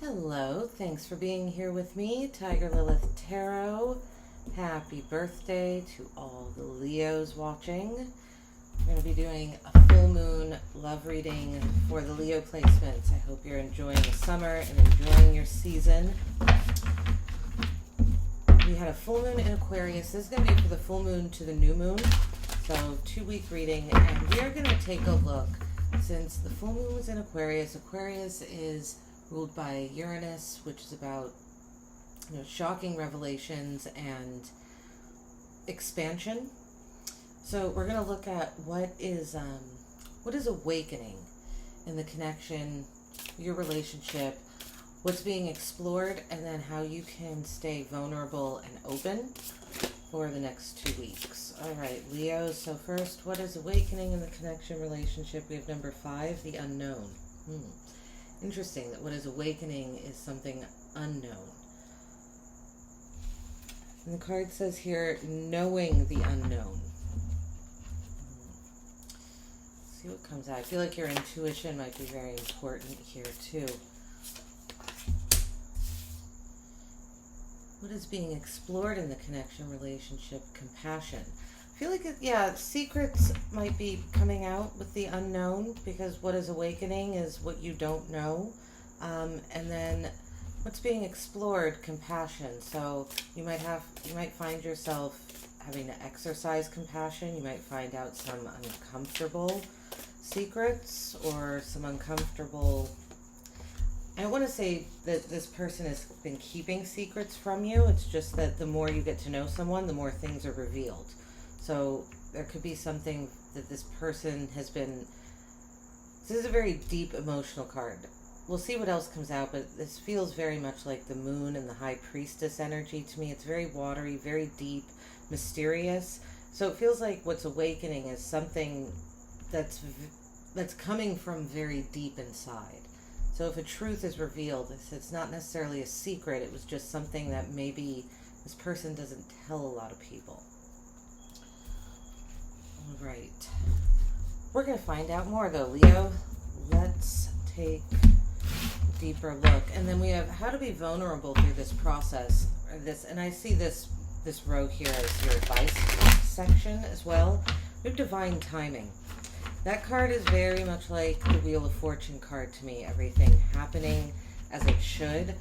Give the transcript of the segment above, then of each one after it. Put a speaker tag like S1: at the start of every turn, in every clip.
S1: Hello, thanks for being here with me, Tiger Lilith Tarot. Happy birthday to all the Leos watching. We're going to be doing a full moon love reading for the Leo placements. I hope you're enjoying the summer and enjoying your season. We had a full moon in Aquarius. This is going to be for the full moon to the new moon. So 2-week reading, and we are going to take a look. Since the full moon was in Aquarius, Aquarius is ruled by Uranus, which is about shocking revelations and expansion. So we're going to look at what is awakening in the connection, your relationship, what's being explored, and then how you can stay vulnerable and open for the next 2 weeks. All right, Leo. So first, what is awakening in the connection relationship? We have number 5, the unknown. Interesting that what is awakening is something unknown. And the card says here, knowing the unknown. Let's see what comes out. I feel like your intuition might be very important here too. What is being explored in the connection relationship? Compassion. I feel like, secrets might be coming out with the unknown, because what is awakening is what you don't know. And then what's being explored? Compassion. So you might find yourself having to exercise compassion. You might find out some uncomfortable secrets or some uncomfortable... I don't want to say that this person has been keeping secrets from you. It's just that the more you get to know someone, the more things are revealed. So there could be something that this person has been... This is a very deep emotional card. We'll see what else comes out, but this feels very much like the moon and the high priestess energy to me. It's very watery, very deep, mysterious. So it feels like what's awakening is something that's coming from very deep inside. So if a truth is revealed, it's not necessarily a secret. It was just something that maybe this person doesn't tell a lot of people. All right. We're going to find out more, though, Leo. Let's take a deeper look. And then we have how to be vulnerable through this process. And I see this row here as your advice section as well. We have divine timing. That card is very much like the Wheel of Fortune card to me. Everything happening as it should.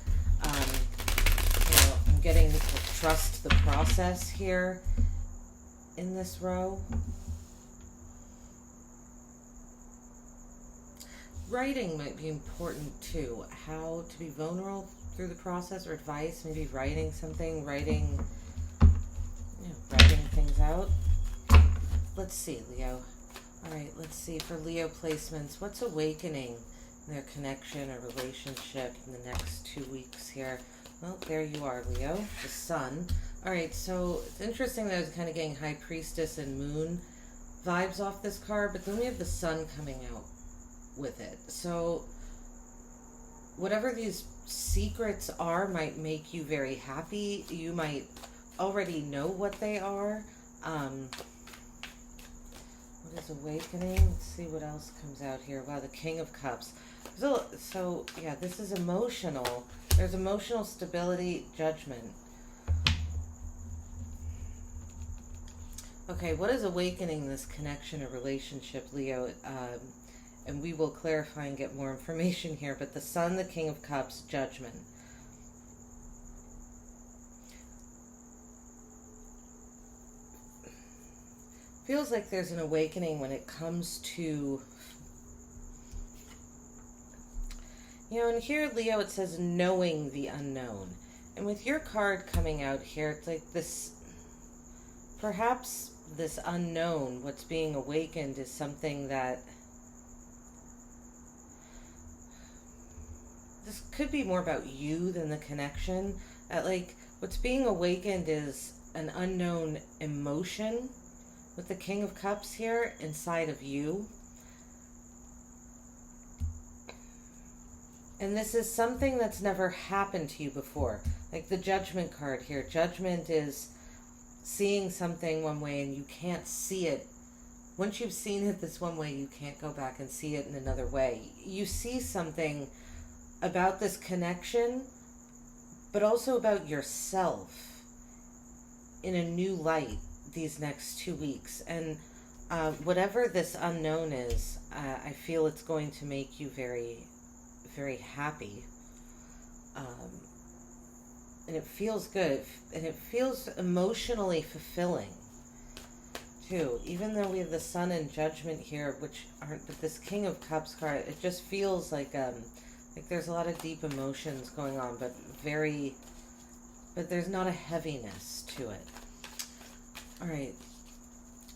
S1: I'm getting to trust the process here in this row. Writing might be important too. How to be vulnerable through the process, or advice, maybe writing something, writing things out. Let's see, Leo. All right, let's see for Leo placements. What's awakening in their connection or relationship in the next 2 weeks here? Well, there you are, Leo, the sun. All right, so it's interesting that I was kind of getting high priestess and moon vibes off this card, but then we have the sun coming out with it. So whatever these secrets are might make you very happy. You might already know what they are. What is awakening? Let's see what else comes out here. Wow, the King of Cups. So yeah, this is emotional. There's emotional stability, judgment. Okay, what is awakening this connection or relationship, Leo? And we will clarify and get more information here. But the Sun, the King of Cups, judgment. Feels like there's an awakening when it comes to, and here, Leo, it says knowing the unknown. And with your card coming out here, it's like this, perhaps this unknown, what's being awakened is something that, this could be more about you than the connection. What's being awakened is an unknown emotion with the King of Cups here inside of you. And this is something that's never happened to you before. Like the Judgment card here. Judgment is seeing something one way and you can't see it. Once you've seen it this one way, you can't go back and see it in another way. You see something about this connection, but also about yourself in a new light these next 2 weeks. And whatever this unknown is, I feel it's going to make you very, very happy. And it feels good. And it feels emotionally fulfilling, too. Even though we have the Sun and Judgment here, which aren't, but this King of Cups card, it just feels like there's a lot of deep emotions going on, but there's not a heaviness to it. All right.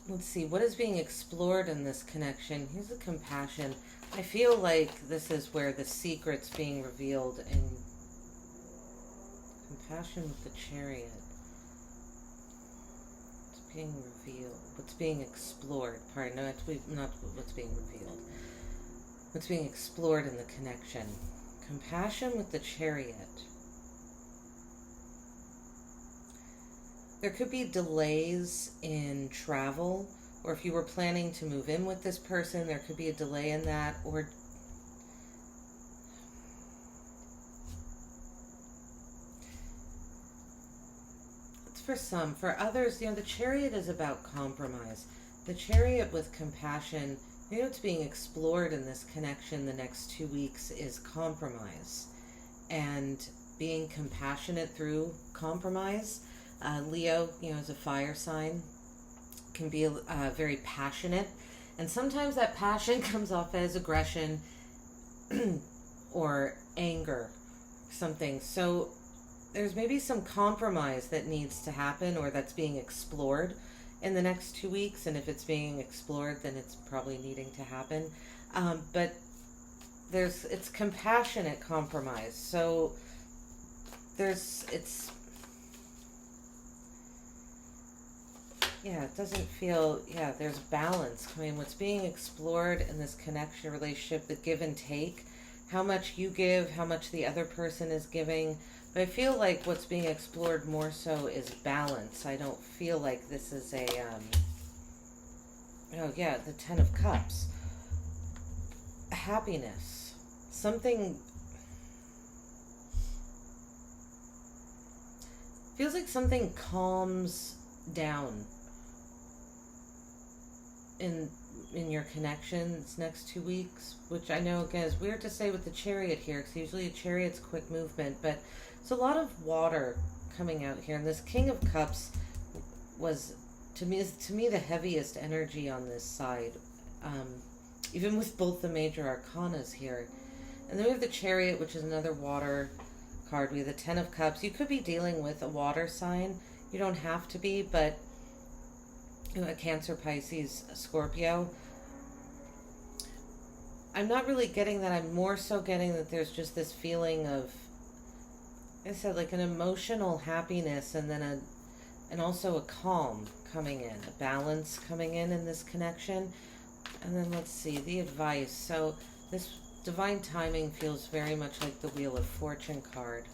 S1: Let's see, what is being explored in this connection? Here's the compassion. I feel like this is where the secret's being revealed in compassion with the Chariot. It's being revealed. What's being explored? Pardon, no, it's not what's being revealed. What's being explored in the connection. Compassion with the Chariot. There could be delays in travel, or if you were planning to move in with this person, there could be a delay in that, or it's for some. For others, the Chariot is about compromise. The Chariot with compassion, what's being explored in this connection the next 2 weeks is compromise and being compassionate through compromise. Leo, is a fire sign, can be very passionate, and sometimes that passion comes off as aggression or anger, something. So there's maybe some compromise that needs to happen, or that's being explored in the next 2 weeks, and if it's being explored, then it's probably needing to happen. But it's compassionate compromise. So it doesn't feel, there's balance. I mean, what's being explored in this connection relationship, the give and take, how much you give, how much the other person is giving. But I feel like what's being explored more so is balance. I don't feel like this is the Ten of Cups. Happiness. Something feels like something calms down in your connections next 2 weeks, which I know again is weird to say with the Chariot here, because usually a Chariot's quick movement, but it's a lot of water coming out here. And this King of Cups was to me the heaviest energy on this side, even with both the major arcanas here. And then we have the Chariot, which is another water card. We have the Ten of Cups. You could be dealing with a water sign. You don't have to be, but a Cancer, Pisces, Scorpio. I'm not really getting that. I'm more so getting that there's just this feeling of, like I said, like an emotional happiness, and then and also a calm coming in, a balance coming in this connection. And then let's see, the advice. So this divine timing feels very much like the Wheel of Fortune card.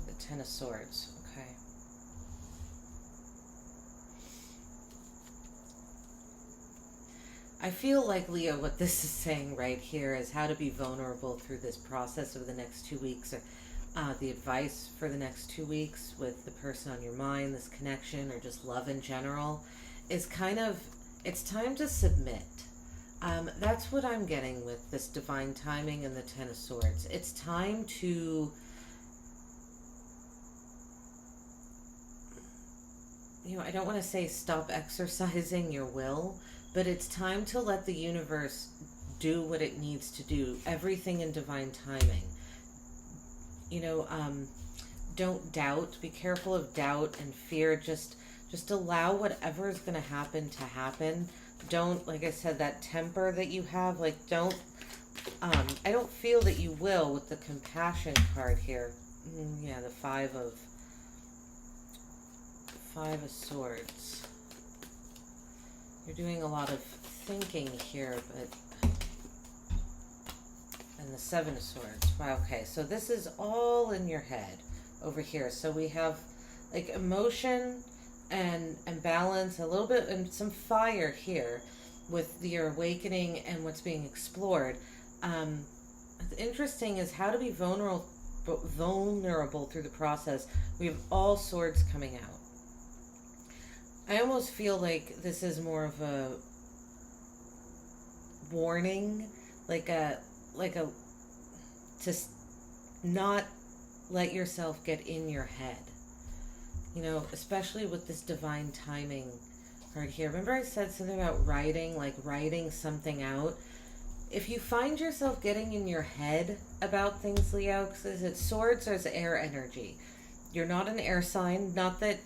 S1: The Ten of Swords. Okay. I feel like, Leo, what this is saying right here is how to be vulnerable through this process of the next 2 weeks. The advice for the next 2 weeks with the person on your mind, this connection, or just love in general, is kind of, it's time to submit. That's what I'm getting with this divine timing and the Ten of Swords. It's time to, I don't want to say stop exercising your will, but it's time to let the universe do what it needs to do. Everything in divine timing. Don't doubt. Be careful of doubt and fear. Just allow whatever is going to happen. Don't, like I said, that temper that you have, don't, I don't feel that you will with the compassion card here. The Five of Swords. You're doing a lot of thinking here, and the Seven of Swords. Wow, okay, so this is all in your head over here. So we have emotion and balance, a little bit, and some fire here. with your awakening and what's being explored. What's interesting is how to be vulnerable through the process. We have all swords coming out. I almost feel like this is more of a warning, like a to not let yourself get in your head. You know, especially with this divine timing card here. Remember I said something about writing, like writing something out? If you find yourself getting in your head about things, Leo, because it's swords, there's air energy. You're not an air sign, not that,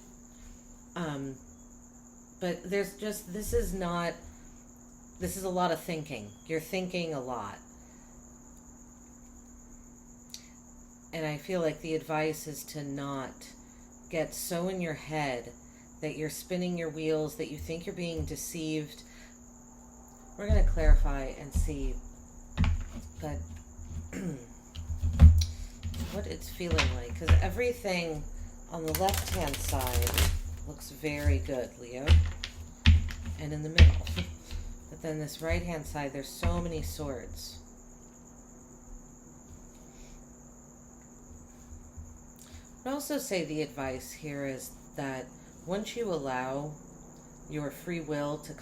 S1: but there's just, this is a lot of thinking. You're thinking a lot. And I feel like the advice is to not get so in your head that you're spinning your wheels, that you think you're being deceived. We're going to clarify and see, but what it's feeling like. Because everything on the left-hand side looks very good, Leo. And in the middle. But then this right-hand side, there's so many swords. I'd also say the advice here is that once you allow your free will to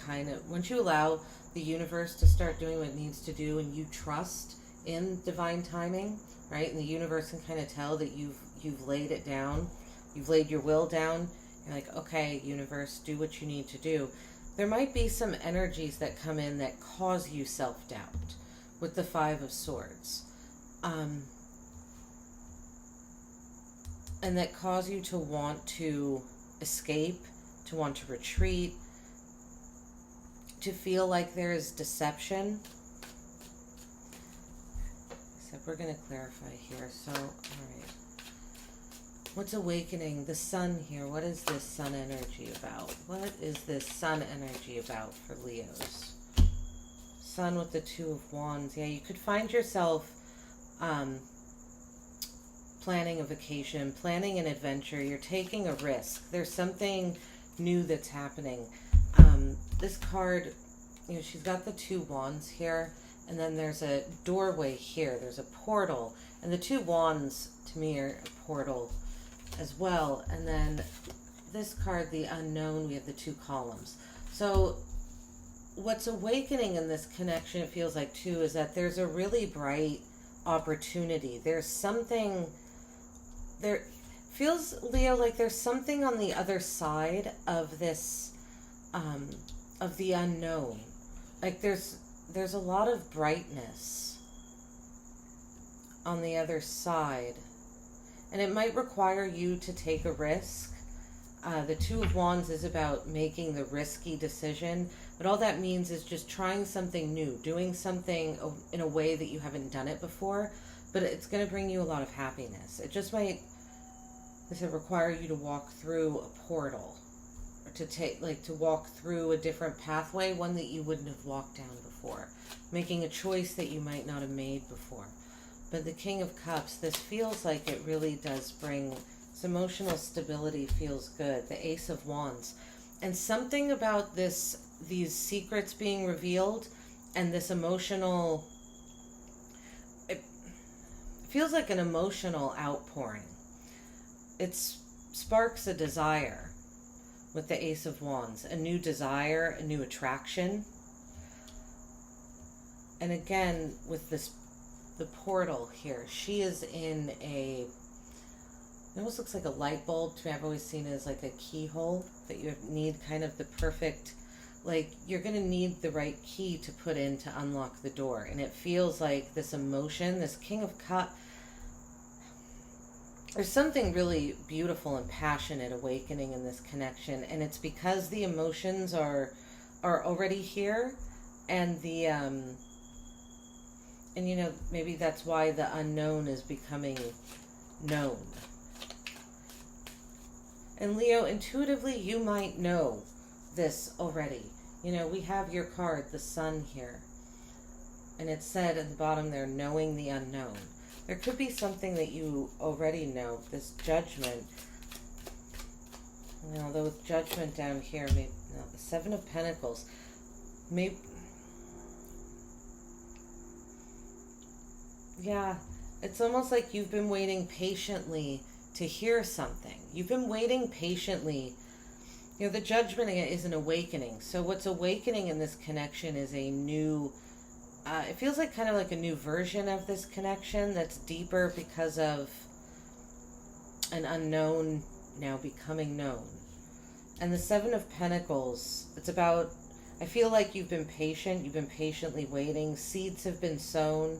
S1: once you allow the universe to start doing what it needs to do, and you trust in divine timing, right? And the universe can kind of tell that you've laid it down, you've laid your will down. You're like, okay, universe, do what you need to do. There might be some energies that come in that cause you self-doubt with the Five of Swords. And that cause you to want to escape, to want to retreat, to feel like there is deception. Except we're going to clarify here. So, all right. What's awakening? The sun here. What is this sun energy about? What is this sun energy about for Leos? Sun with the Two of Wands. Yeah, you could find yourself planning a vacation, planning an adventure. You're taking a risk. There's something new that's happening. This card, you know, she's got the Two Wands here, and then there's a doorway here. There's a portal, and the Two Wands to me are a portal as well. And then this card, the Unknown, we have the two columns. So what's awakening in this connection, it feels like too, is that there's a really bright opportunity. There's something there. Feels, Leo, like there's something on the other side of this, of the unknown. Like there's a lot of brightness on the other side. And it might require you to take a risk. The Two of Wands is about making the risky decision. But all that means is just trying something new, doing something in a way that you haven't done it before. But it's going to bring you a lot of happiness. It just might, this would require you to walk through a portal, or to walk through a different pathway, one that you wouldn't have walked down before, making a choice that you might not have made before. But the King of Cups, this feels like it really does bring some emotional stability. Feels good. The Ace of Wands, and something about these secrets being revealed, and this emotional, it feels like an emotional outpouring. It sparks a desire with the Ace of Wands, a new desire, a new attraction. And again, with the portal here, she is in it almost looks like a light bulb to me. I've always seen it as like a keyhole, that you need kind of the perfect, like you're going to need the right key to put in to unlock the door. And it feels like this emotion, this King of Cups, there's something really beautiful and passionate awakening in this connection, and it's because the emotions are already here, and the and you know, maybe that's why the unknown is becoming known. And Leo, intuitively you might know this already. You know, we have your card, the Sun here, and it said at the bottom there, knowing the unknown. There could be something that you already know, this Judgment. Although with Judgment down here, maybe no, the Seven of Pentacles. Maybe Yeah, it's almost like you've been waiting patiently to hear something. You've been waiting patiently. You know, the judgment is an awakening. So what's awakening in this connection is a new, it feels like kind of like a new version of this connection that's deeper because of an unknown now becoming known. And the Seven of Pentacles, it's about, I feel like you've been patient, you've been patiently waiting, seeds have been sown.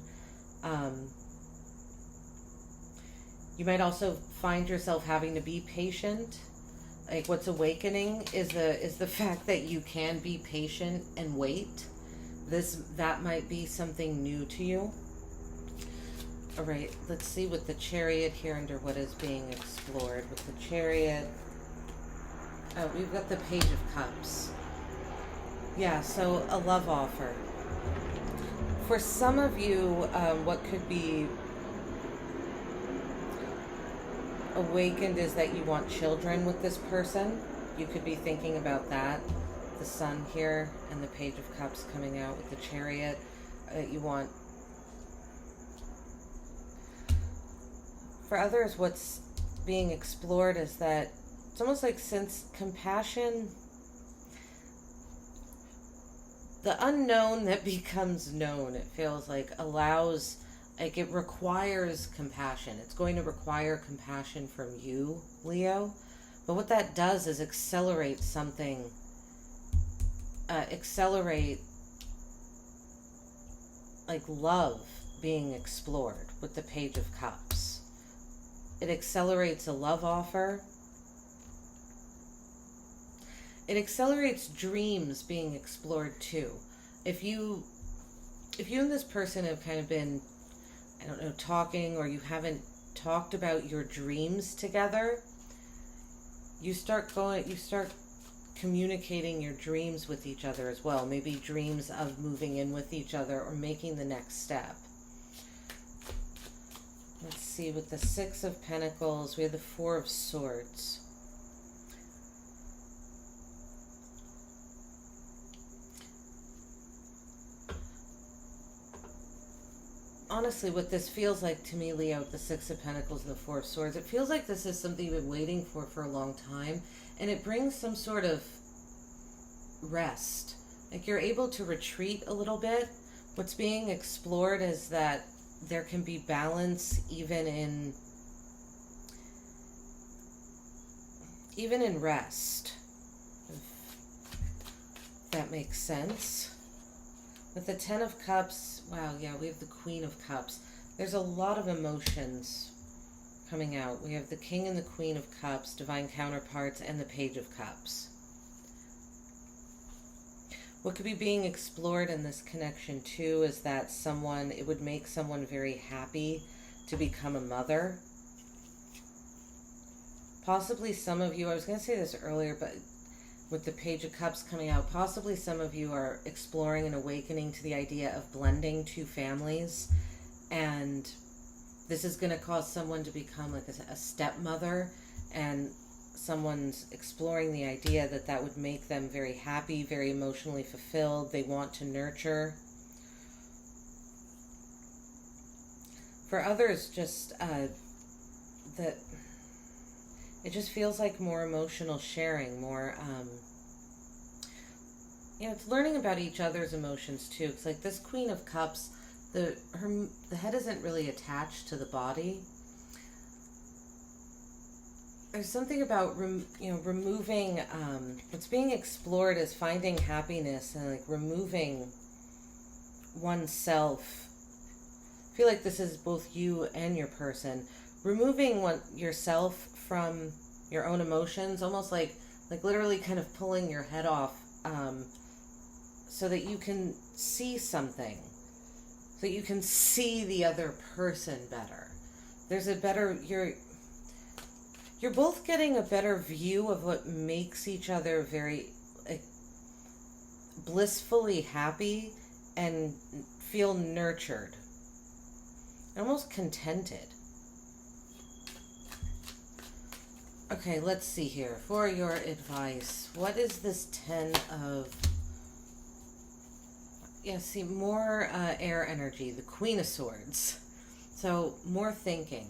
S1: You might also find yourself having to be patient. Like what's awakening is the fact that you can be patient and wait. That might be something new to you. All right, let's see with the Chariot here under what is being explored. With the Chariot, oh, we've got the Page of Cups. Yeah, so a love offer. For some of you, what could be awakened is that you want children with this person. You could be thinking about that. The Sun here and the Page of Cups coming out with the Chariot. You want... For others, what's being explored is that it's almost like since compassion, the unknown that becomes known, it feels like allows, like it requires compassion. It's going to require compassion from you, Leo. But what that does is accelerate something, accelerate like love being explored with the Page of Cups. It accelerates a love offer. It accelerates dreams being explored too. If you and this person have kind of been, I don't know, talking, or you haven't talked about your dreams together, you start communicating your dreams with each other as well. Maybe dreams of moving in with each other or making the next step. Let's see, with the Six of Pentacles, we have the Four of Swords. Honestly, what this feels like to me, Leo, with the Six of Pentacles and the Four of Swords, it feels like this is something you've been waiting for a long time, and it brings some sort of rest. Like you're able to retreat a little bit. What's being explored is that there can be balance even in rest, if that makes sense. With the Ten of Cups, wow, yeah, we have the Queen of Cups. There's a lot of emotions coming out. We have the King and the Queen of Cups, divine counterparts, and the Page of Cups. What could be being explored in this connection too is that it would make someone very happy to become a mother. Possibly some of you, I was going to say this earlier, but with the Page of Cups coming out, possibly some of you are exploring and awakening to the idea of blending two families, and this is going to cause someone to become like a stepmother, and someone's exploring the idea that would make them very happy, very emotionally fulfilled. They want to nurture. For others, just that it just feels like more emotional sharing, more, it's learning about each other's emotions too. It's like this Queen of Cups, the head isn't really attached to the body. There's something about removing, what's being explored is finding happiness and like removing oneself. I feel like this is both you and your person. Removing yourself from your own emotions, almost like literally kind of pulling your head off, so that you can see something, so that you can see the other person better. There's a better, you're both getting a better view of what makes each other very blissfully happy and feel nurtured, almost contented. Okay, let's see here. For your advice, what is this Ten of... Yeah, see, more air energy. The Queen of Swords. So more thinking.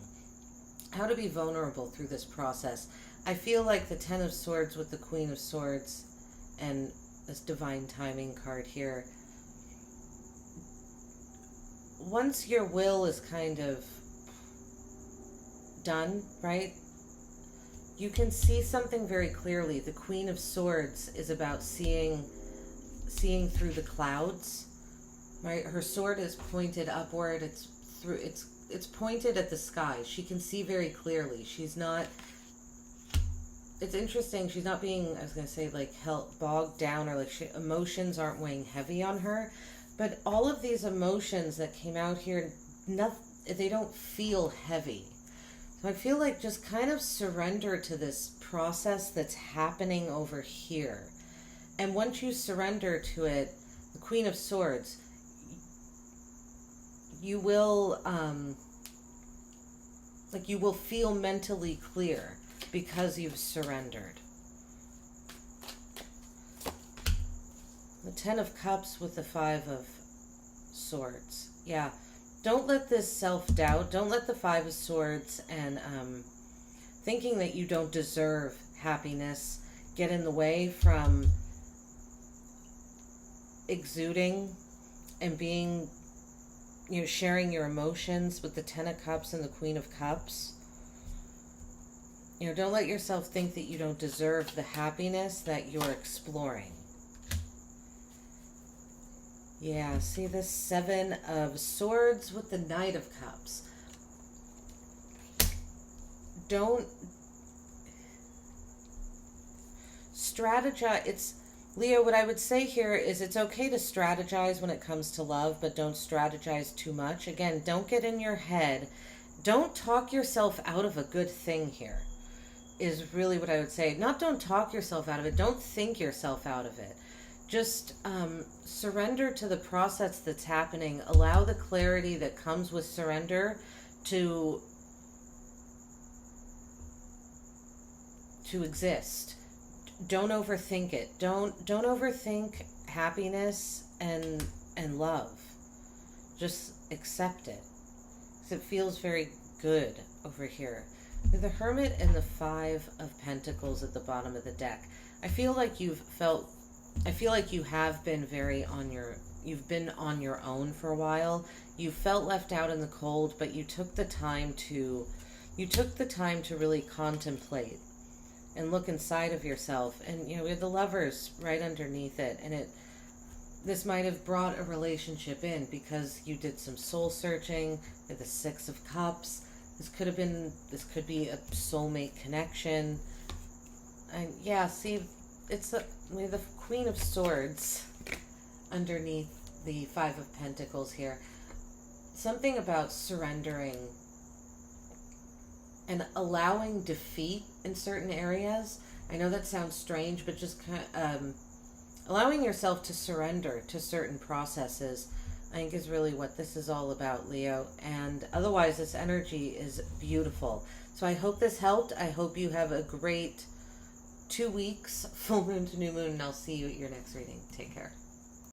S1: How to be vulnerable through this process. I feel like the Ten of Swords with the Queen of Swords and this divine timing card here. Once your will is kind of done, right? You can see something very clearly. The Queen of Swords is about seeing through the clouds, right? Her sword is pointed upward. It's pointed at the sky. She can see very clearly. She's not. It's interesting. She's not being, I was going to say, like, bogged down, or like emotions aren't weighing heavy on her. But all of these emotions that came out here, they don't feel heavy. So I feel like just kind of surrender to this process that's happening over here. And once you surrender to it, the Queen of Swords, you will feel mentally clear because you've surrendered. The Ten of Cups with the Five of Swords. Yeah. Don't let this self-doubt, don't let the Five of Swords and thinking that you don't deserve happiness get in the way from exuding and being, sharing your emotions with the Ten of Cups and the Queen of Cups. Don't let yourself think that you don't deserve the happiness that you're exploring. Yeah, see the Seven of Swords with the Knight of Cups. Don't strategize. Leo, what I would say here is it's okay to strategize when it comes to love, but don't strategize too much. Again, don't get in your head. Don't talk yourself out of a good thing here, is really what I would say. Not don't talk yourself out of it. Don't think yourself out of it. Just surrender to the process that's happening. Allow the clarity that comes with surrender to exist. Don't overthink it. Don't overthink happiness and love. Just accept it. Because it feels very good over here. With the Hermit and the Five of Pentacles at the bottom of the deck. I feel like you have been you've been on your own for a while. You felt left out in the cold, but you took the time to really contemplate and look inside of yourself. And we have the Lovers right underneath it, and this might have brought a relationship in because you did some soul searching. With the Six of Cups, this could be a soulmate connection. And yeah, see, we have the Queen of Swords underneath the Five of Pentacles here. Something about surrendering and allowing defeat in certain areas. I know that sounds strange, but just kind of allowing yourself to surrender to certain processes, I think, is really what this is all about, Leo. And otherwise, this energy is beautiful. So I hope this helped. I hope you have a great 2 weeks, full moon to new moon, and I'll see you at your next reading. Take care.